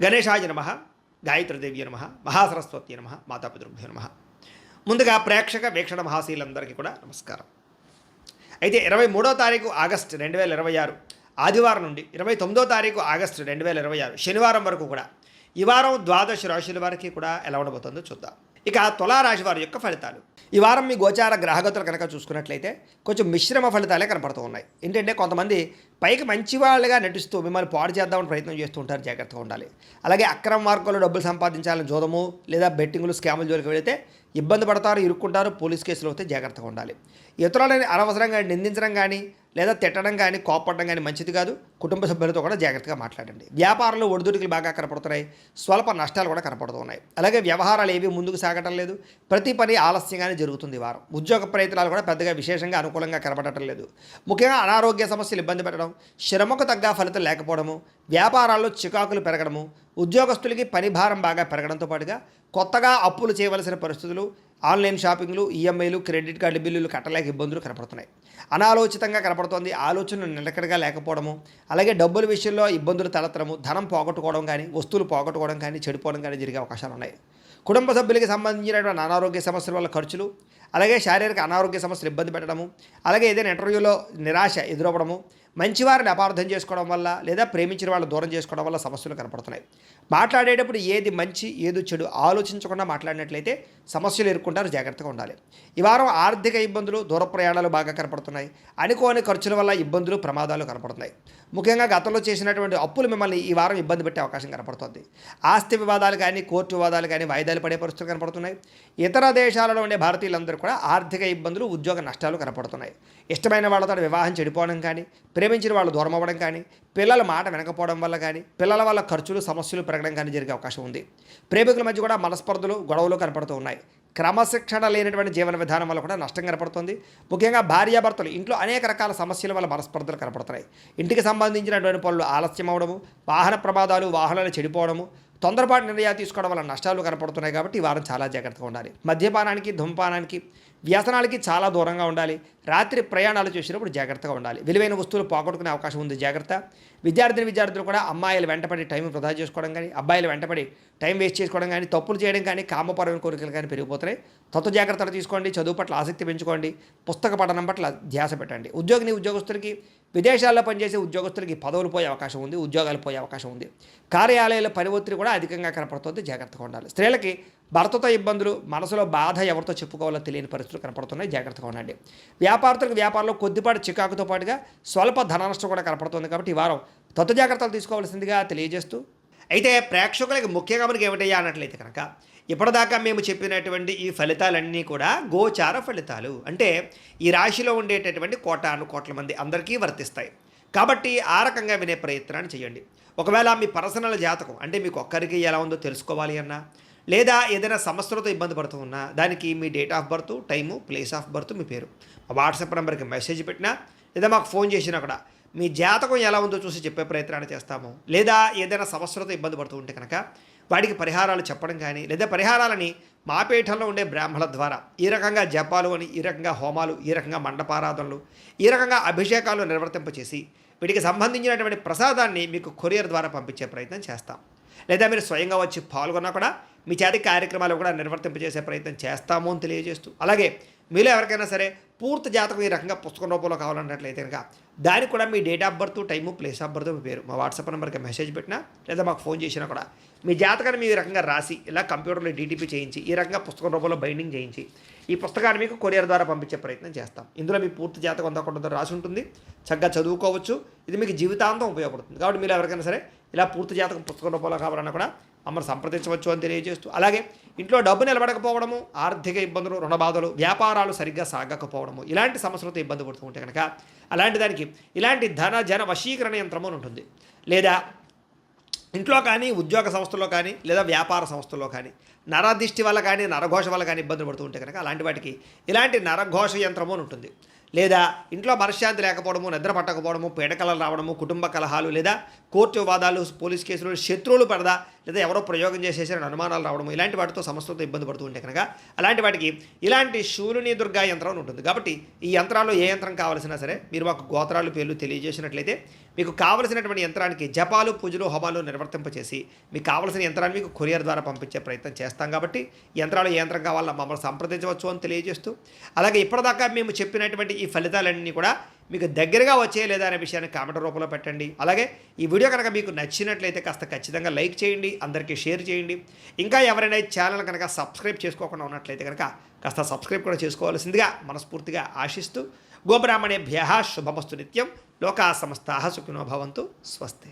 గణేశాయ నమః, గాయత్రీదేవ్య నమః, మహాసరస్వతి నమః, మాతాపితృభ్యో నమః. ముందుగా ప్రేక్షక వీక్షణ మహాశీలందరికీ కూడా నమస్కారం. అయితే 23వ తారీఖు ఆగస్టు 2026 ఆదివారం నుండి 29వ తారీఖు ఆగస్టు 2026 శనివారం వరకు కూడా ఈ వారం ద్వాదశ రాశుల వారికి కూడా ఎలా ఉండబోతుందో చూద్దాం. ఇక తులారాశి వారి యొక్క ఫలితాలు. ఈ వారం మీ గోచార గ్రహగతులు కనుక చూసుకున్నట్లయితే కొంచెం మిశ్రమ ఫలితాలే కనపడుతూ ఉన్నాయి. ఏంటంటే కొంతమంది పైకి మంచి వాళ్ళుగా నటిస్తూ మిమ్మల్ని పాడు చేద్దామని ప్రయత్నం చేస్తూ ఉంటారు, జాగ్రత్తగా ఉండాలి. అలాగే అక్రమ మార్గంలో డబ్బులు సంపాదించాలని జోదము లేదా బెట్టింగులు స్కాములు జోలికి వెళితే ఇబ్బంది పడతారు, ఇరుక్కుంటారు, పోలీస్ కేసులు అయితే జాగ్రత్తగా ఉండాలి. ఇతరులని అనవసరంగా నిందించడం కానీ లేదా తిట్టడం కానీ కోపడడం కానీ మంచిది కాదు. కుటుంబ సభ్యులతో కూడా జాగ్రత్తగా మాట్లాడండి. వ్యాపారంలో ఒడిదుడుకులు బాగా కనపడుతున్నాయి, స్వల్ప నష్టాలు కూడా కనపడుతున్నాయి. అలాగే వ్యవహారాలు ఏవి ముందుకు సాగటం లేదు, ప్రతి పని ఆలస్యంగానే జరుగుతుంది. వారం ఉద్యోగ ప్రయత్నాలు కూడా పెద్దగా విశేషంగా అనుకూలంగా కనపడటం లేదు. ముఖ్యంగా అనారోగ్య సమస్యలు ఇబ్బంది పెట్టడం, శ్రమకు తగ్గ ఫలితం లేకపోవడము, వ్యాపారాల్లో చికాకులు పెరగడము, ఉద్యోగస్తులకి పని భారం బాగా పెరగడంతో పాటుగా కొత్తగా అప్పులు చేయవలసిన పరిస్థితులు, ఆన్లైన్ షాపింగ్లు, ఈఎంఐలు, క్రెడిట్ కార్డు బిల్లులు కట్టలేక ఇబ్బందులు కనపడుతున్నాయి. అనాలోచితంగా కనపడుతోంది, ఆలోచనలు నిలకడగా లేకపోవడము, అలాగే డబ్బుల విషయంలో ఇబ్బందులు తలెత్తడము, ధనం పోగొట్టుకోవడం కానీ వస్తువులు పోగొట్టుకోవడం కానీ చెడిపోవడం కానీ జరిగే అవకాశాలు ఉన్నాయి. కుటుంబ సభ్యులకి సంబంధించినటువంటి అనారోగ్య సమస్యల వల్ల ఖర్చులు, అలాగే శారీరక అనారోగ్య సమస్యలు ఇబ్బంది పెట్టడము, అలాగే ఏదైనా ఇంటర్వ్యూలో నిరాశ ఎదురవ్వడము, మంచివారిని అపార్థం చేసుకోవడం వల్ల లేదా ప్రేమించిన వాళ్ళు దూరం చేసుకోవడం వల్ల సమస్యలు కనపడుతున్నాయి. మాట్లాడేటప్పుడు ఏది మంచి ఏది చెడు ఆలోచించకుండా మాట్లాడినట్లయితే సమస్యలు ఎదుర్కొంటారు, జాగ్రత్తగా ఉండాలి. ఈ వారం ఆర్థిక ఇబ్బందులు, దూర ప్రయాణాలు బాగా కనపడుతున్నాయి. అనుకోని ఖర్చుల వల్ల ఇబ్బందులు, ప్రమాదాలు కనపడుతున్నాయి. ముఖ్యంగా గతంలో చేసినటువంటి అప్పులు మిమ్మల్ని ఈ వారం ఇబ్బంది పెట్టే అవకాశం కనపడుతుంది. ఆస్తి వివాదాలు కానీ కోర్టు వివాదాలు కానీ వాయిదాలు పడే పరిస్థితులు కనపడుతున్నాయి. ఇతర దేశాలలో ఉండే భారతీయులందరూ కూడా ఆర్థిక ఇబ్బందులు, ఉద్యోగ నష్టాలు కనపడుతున్నాయి. ఇష్టమైన వాళ్ళతో వివాహం చెడిపోవడం కానీ, ప్రేమించిన వాళ్ళు దూరం అవ్వడం కానీ, పిల్లల మాట వినకపోవడం వల్ల కానీ, పిల్లల వల్ల ఖర్చులు, సమస్యలు పెరగడం కానీ జరిగే అవకాశం ఉంది. ప్రేమికుల మధ్య కూడా మనస్పర్ధలు, గొడవలు కనపడుతూ ఉన్నాయి. క్రమశిక్షణ లేనటువంటి జీవన విధానం వల్ల కూడా నష్టం కనపడుతుంది. ముఖ్యంగా భార్యాభర్తలు ఇంట్లో అనేక రకాల సమస్యల వల్ల మనస్పర్ధలు కనపడుతున్నాయి. ఇంటికి సంబంధించినటువంటి పనులు ఆలస్యం అవ్వడము, వాహన ప్రమాదాలు, వాహనాలు చెడిపోవడము, తొందరపాటు నిర్ణయాలు తీసుకోవడం వల్ల నష్టాలు కనపడుతున్నాయి. కాబట్టి ఈ వారం చాలా జాగ్రత్తగా ఉండాలి. మద్యపానానికి, ధూమపానానికి, వ్యసనాలకి చాలా దూరంగా ఉండాలి. రాత్రి ప్రయాణాలు చేసినప్పుడు జాగ్రత్తగా ఉండాలి. విలువైన వస్తువులు పోగొట్టుకునే అవకాశం ఉంది, జాగ్రత్త. విద్యార్థులు కూడా అమ్మాయిలు వెంటపడి టైం వృధా చేసుకోవడం కానీ, అబ్బాయిలు వెంటపడి టైం వేస్ట్ చేసుకోవడం కానీ, తప్పులు చేయడం కానీ, కామపరమైన కోరికలు కానీ పెరిగిపోతున్నాయి. తత్వ తీసుకోండి. చదువు పట్ల ఆసక్తి పెంచుకోండి. పుస్తక పఠనం పట్ల ధ్యాస పెట్టండి. ఉద్యోగస్తులకి, విదేశాల్లో పనిచేసే ఉద్యోగస్తులకి పదవులు పోయే అవకాశం ఉంది, ఉద్యోగాలు పోయే అవకాశం ఉంది. కార్యాలయాల పని ఒత్తిడి కూడా అధికంగా కనపడుతుంది, జాగ్రత్తగా ఉండాలి. స్త్రీలకి భర్తతో ఇబ్బందులు, మనసులో బాధ ఎవరితో చెప్పుకోవాలో తెలియని పరిస్థితులు కనపడుతున్నాయి, జాగ్రత్తగా ఉండండి. వ్యాపారులకు వ్యాపారంలో కొద్దిపాటి చికాకుతో పాటుగా స్వల్ప ధన నష్టం కూడా కనపడుతుంది. కాబట్టి ఈ వారం తత్వ జాగ్రత్తలు తీసుకోవాల్సిందిగా తెలియజేస్తూ, అయితే ప్రేక్షకులకి ముఖ్యంగా మనకి ఏమిటయ్యా అన్నట్లయితే కనుక ఇప్పటిదాకా మేము చెప్పినటువంటి ఈ ఫలితాలన్నీ కూడా గోచార ఫలితాలు, అంటే ఈ రాశిలో ఉండేటటువంటి కోట్ల మంది అందరికీ వర్తిస్తాయి. కాబట్టి ఆ రకంగా వినే ప్రయత్నాన్ని చేయండి. ఒకవేళ మీ పర్సనల్ జాతకం అంటే మీకు ఒక్కరికి ఎలా ఉందో తెలుసుకోవాలి అన్నా, లేదా ఏదైనా సమస్యలతో ఇబ్బంది పడుతూ ఉన్నా, దానికి మీ date of birth, time, place of birth, మీ పేరు మా వాట్సాప్ నెంబర్కి మెసేజ్ పెట్టినా లేదా మాకు ఫోన్ చేసినా కూడా మీ జాతకం ఎలా ఉందో చూసి చెప్పే ప్రయత్నాన్ని చేస్తాము. లేదా ఏదైనా సమస్యలతో ఇబ్బంది పడుతూ ఉంటే కనుక వాటికి పరిహారాలు చెప్పడం కానీ, లేదా పరిహారాలని మా పీఠంలో ఉండే బ్రాహ్మణుల ద్వారా ఈ రకంగా జపాలు అని, ఈ రకంగా హోమాలు, ఈ రకంగా మండపారాధనలు, ఈ రకంగా అభిషేకాలు నిర్వర్తింపచేసి వీటికి సంబంధించినటువంటి ప్రసాదాన్ని మీకు కొరియర్ ద్వారా పంపించే ప్రయత్నం చేస్తాం. లేదా మీరు స్వయంగా వచ్చి పాల్గొన్నా కూడా మీ చేతి కార్యక్రమాలు కూడా నిర్వర్తింపజేసే ప్రయత్నం చేస్తాము అని తెలియజేస్తూ, అలాగే మీలో ఎవరికైనా సరే పూర్తి జాతకం ఈ రకంగా పుస్తకం రూపంలో కావాలన్నట్లయితే కనుక దానికి కూడా మీ date of birth, time, place of birth, మీ పేరు మా వాట్సాప్ నెంబర్కి మెసేజ్ పెట్టినా లేదా మాకు ఫోన్ చేసినా కూడా మీ జాతకాన్ని మీ రకంగా రాసి ఇలా కంప్యూటర్లో డీటీపీ చేయించి ఈ రకంగా పుస్తకం రూపంలో బైండింగ్ చేయించి ఈ పుస్తకాన్ని మీకు కొరియర్ ద్వారా పంపించే ప్రయత్నం చేస్తాం. ఇందులో మీ పూర్తి జాతకం అందకుండా రాసి ఉంటుంది, చక్కగా చదువుకోవచ్చు. ఇది మీకు జీవితాంతం ఉపయోగపడుతుంది. కాబట్టి మీరు ఎవరికైనా సరే ఇలా పూర్తి జాతకం పుస్తకం రూపంలో కావాలన్నా కూడా మమ్మల్ని సంప్రదించవచ్చు అని తెలియజేస్తూ, అలాగే ఇంట్లో డబ్బు నిలబడకపోవడము, ఆర్థిక ఇబ్బందులు, రుణబాధలు, వ్యాపారాలు సరిగ్గా సాగకపోవడము, ఇలాంటి సమస్యలతో ఇబ్బంది పడుతూ ఉంటే కనుక అలాంటి దానికి ఇలాంటి జన వశీకరణ యంత్రము అని ఉంటుంది. లేదా ఇంట్లో కానీ, ఉద్యోగ సంస్థల్లో కానీ, లేదా వ్యాపార సంస్థల్లో కానీ నరదిష్టి వల్ల కానీ, నరఘోష వల్ల కానీ ఇబ్బందులు పడుతూ ఉంటే కనుక అలాంటి వాటికి ఇలాంటి నరఘోష యంత్రము అని ఉంటుంది. లేదా ఇంట్లో మనశ్శాంతి లేకపోవడము, నిద్ర పట్టకపోవడము, పీడకలలు రావడము, కుటుంబ కలహాలు, లేదా కోర్టు వివాదాలు, పోలీస్ కేసులు, శత్రువులు పడదా లేదా ఎవరో ప్రయోగం చేసేసారని అనుమానాలు రావడం ఇలాంటి వాటితో సమస్యలతో ఇబ్బంది పడుతూ ఉంటే కనుక అలాంటి వాటికి ఇలాంటి శూలిని దుర్గా యంత్రం అని ఉంటుంది. కాబట్టి ఈ యంత్రాల్లో ఏ యంత్రం కావాల్సినా సరే మీరు మాకు గోత్రాలు పేర్లు తెలియజేసినట్లయితే మీకు కావలసినటువంటి యంత్రానికి జపాలు పూజలు హోమాలు నిర్వర్తింపచేసి మీకు కావలసిన యంత్రాన్ని మీకు కొరియర్ ద్వారా పంపించే ప్రయత్నం చేస్తాం. కాబట్టి యంత్రాలు ఏ యంత్రం కావాలన్నా మమ్మల్ని సంప్రదించవచ్చు అని తెలియజేస్తూ, అలాగే ఇప్పటిదాకా మేము చెప్పినటువంటి ఈ ఫలితాలన్నీ కూడా మీకు దగ్గరగా వచ్చే లేదా అనే విషయాన్ని కామెంట్ రూపంలో పెట్టండి. అలాగే ఈ వీడియో కనుక మీకు నచ్చినట్లయితే కాస్త ఖచ్చితంగా లైక్ చేయండి, అందరికీ షేర్ చేయండి. ఇంకా ఎవరైనా ఈ ఛానల్ కనుక సబ్స్క్రైబ్ చేసుకోకుండా ఉన్నట్లయితే కనుక కాస్త సబ్స్క్రైబ్ కూడా చేసుకోవాల్సిందిగా మనస్ఫూర్తిగా ఆశిస్తూ, గోబ్రాహ్మణేభ్యః శుభమస్తు నిత్యం, లోకా సమస్తాః సుఖినో భవంతు, స్వస్తి.